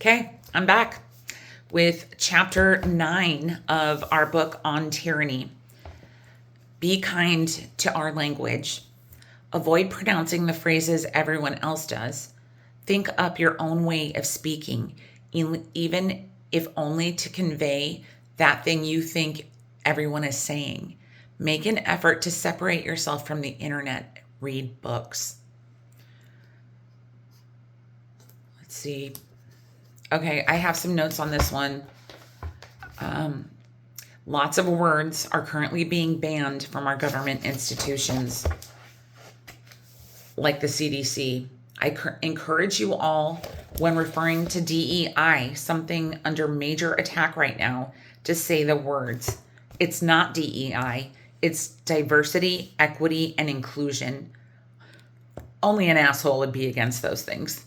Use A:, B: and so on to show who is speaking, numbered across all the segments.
A: Okay, I'm back with chapter 9 of our book on tyranny. Be kind to our language. Avoid pronouncing the phrases everyone else does. Think up your own way of speaking, even if only to convey that thing you think everyone is saying. Make an effort to separate yourself from the internet. Read books. Let's see. Okay, I have some notes on this one. Lots of words are currently being banned from our government institutions, like the CDC. I encourage you all, when referring to DEI, something under major attack right now, to say the words. It's not DEI, it's diversity, equity, and inclusion. Only an asshole would be against those things.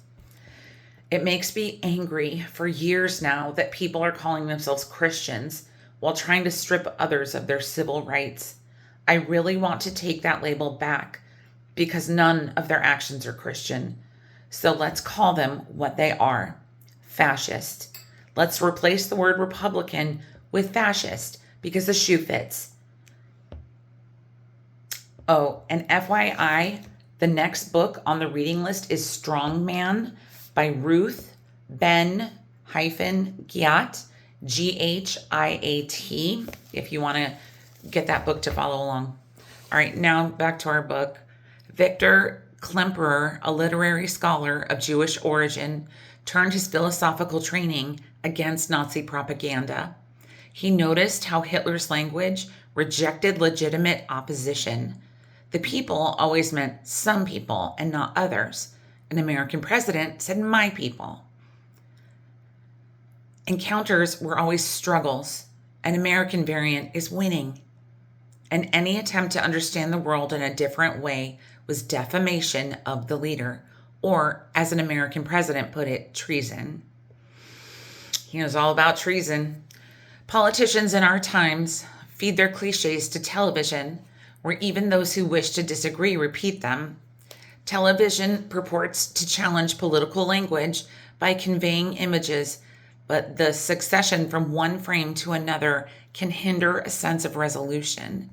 A: It makes me angry for years now that people are calling themselves Christians while trying to strip others of their civil rights. I really want to take that label back because none of their actions are Christian. So let's call them what they are: fascist. Let's replace the word Republican with fascist because the shoe fits. Oh, and FYI, the next book on the reading list is Strong Man by Ruth Ben-Ghiat, Ghiat, if you want to get that book to follow along. All right, now back to our book. Victor Klemperer, a literary scholar of Jewish origin, turned his philosophical training against Nazi propaganda. He noticed how Hitler's language rejected legitimate opposition. The people always meant some people and not others. An American president said my people. Encounters were always struggles. An American variant is winning. And any attempt to understand the world in a different way was defamation of the leader, or, as an American president put it, treason. He knows all about treason. Politicians in our times feed their cliches to television, where even those who wish to disagree repeat them. Television purports to challenge political language by conveying images, but the succession from one frame to another can hinder a sense of resolution.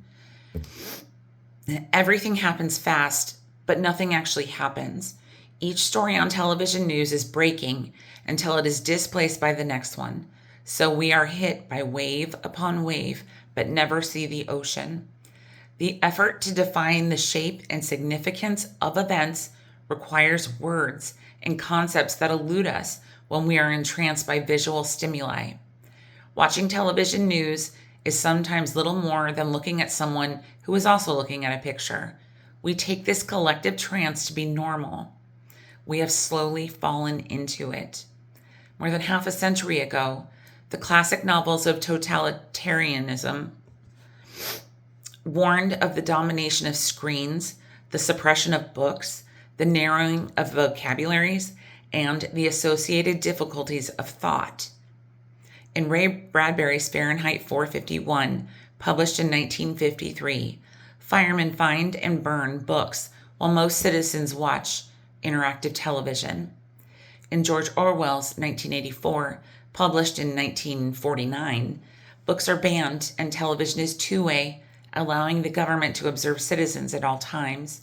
A: Everything happens fast, but nothing actually happens. Each story on television news is breaking until it is displaced by the next one. So we are hit by wave upon wave, but never see the ocean. The effort to define the shape and significance of events requires words and concepts that elude us when we are entranced by visual stimuli. Watching television news is sometimes little more than looking at someone who is also looking at a picture. We take this collective trance to be normal. We have slowly fallen into it. More than half a century ago, the classic novels of totalitarianism warned of the domination of screens, the suppression of books, the narrowing of vocabularies, and the associated difficulties of thought. In Ray Bradbury's Fahrenheit 451, published in 1953, firemen find and burn books while most citizens watch interactive television. In George Orwell's 1984, published in 1949, books are banned and television is two-way, allowing the government to observe citizens at all times.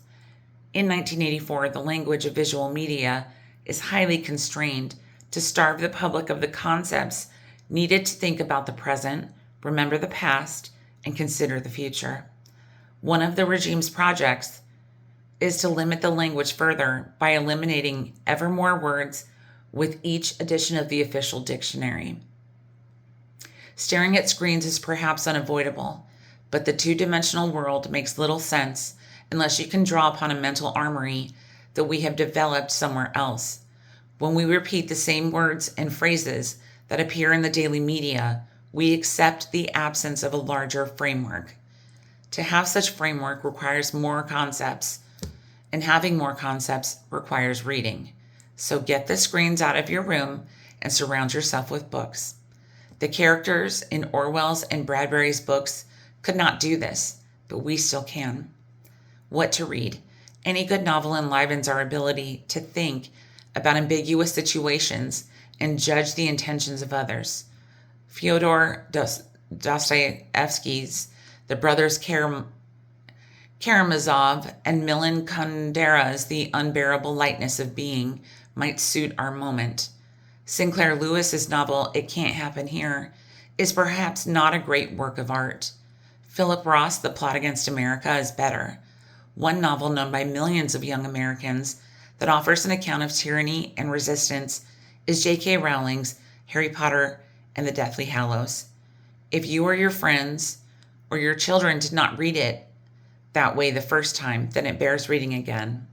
A: In 1984, the language of visual media is highly constrained to starve the public of the concepts needed to think about the present, remember the past, and consider the future. One of the regime's projects is to limit the language further by eliminating ever more words with each edition of the official dictionary. Staring at screens is perhaps unavoidable, but the two-dimensional world makes little sense unless you can draw upon a mental armory that we have developed somewhere else. When we repeat the same words and phrases that appear in the daily media, we accept the absence of a larger framework. To have such framework requires more concepts, and having more concepts requires reading. So get the screens out of your room and surround yourself with books. The characters in Orwell's and Bradbury's books could not do this, but we still can. What to read? Any good novel enlivens our ability to think about ambiguous situations and judge the intentions of others. Fyodor Dostoevsky's The Brothers Karamazov and Milan Kundera's The Unbearable Lightness of Being might suit our moment. Sinclair Lewis's novel It Can't Happen Here is perhaps not a great work of art. Philip Roth's The Plot Against America is better. One novel known by millions of young Americans that offers an account of tyranny and resistance is J.K. Rowling's Harry Potter and the Deathly Hallows. If you or your friends or your children did not read it that way the first time, then it bears reading again.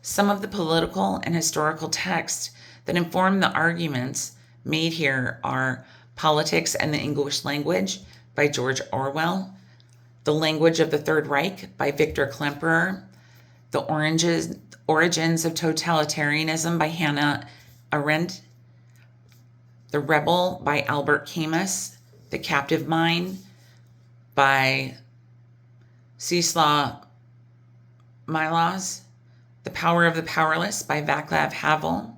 A: Some of the political and historical texts that inform the arguments made here are Politics and the English Language by George Orwell, The Language of the Third Reich by Victor Klemperer, The Origins of Totalitarianism by Hannah Arendt, The Rebel by Albert Camus, The Captive Mind by Czeslaw Milosz, The Power of the Powerless by Václav Havel,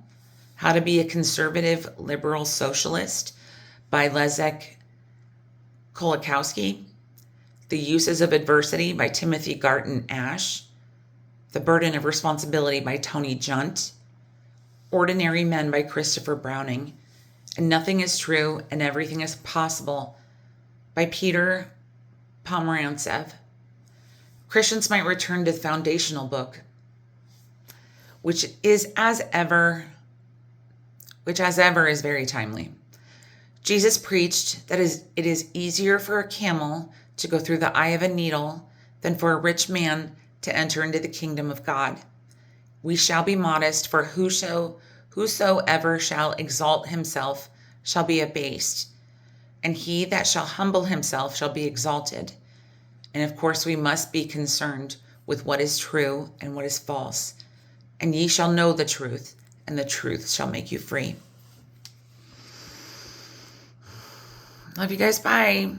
A: How to Be a Conservative Liberal Socialist by Leszek Kolakowski, The Uses of Adversity by Timothy Garton Ash, The Burden of Responsibility by Tony Junt, Ordinary Men by Christopher Browning, and Nothing is True and Everything is Possible by Peter Pomerantsev. Christians might return to the foundational book, which as ever is very timely. Jesus preached that it is easier for a camel to go through the eye of a needle than for a rich man to enter into the kingdom of God. We shall be modest, for whosoever shall exalt himself shall be abased, and he that shall humble himself shall be exalted. And of course, we must be concerned with what is true and what is false. And ye shall know the truth, and the truth shall make you free. Love you guys. Bye.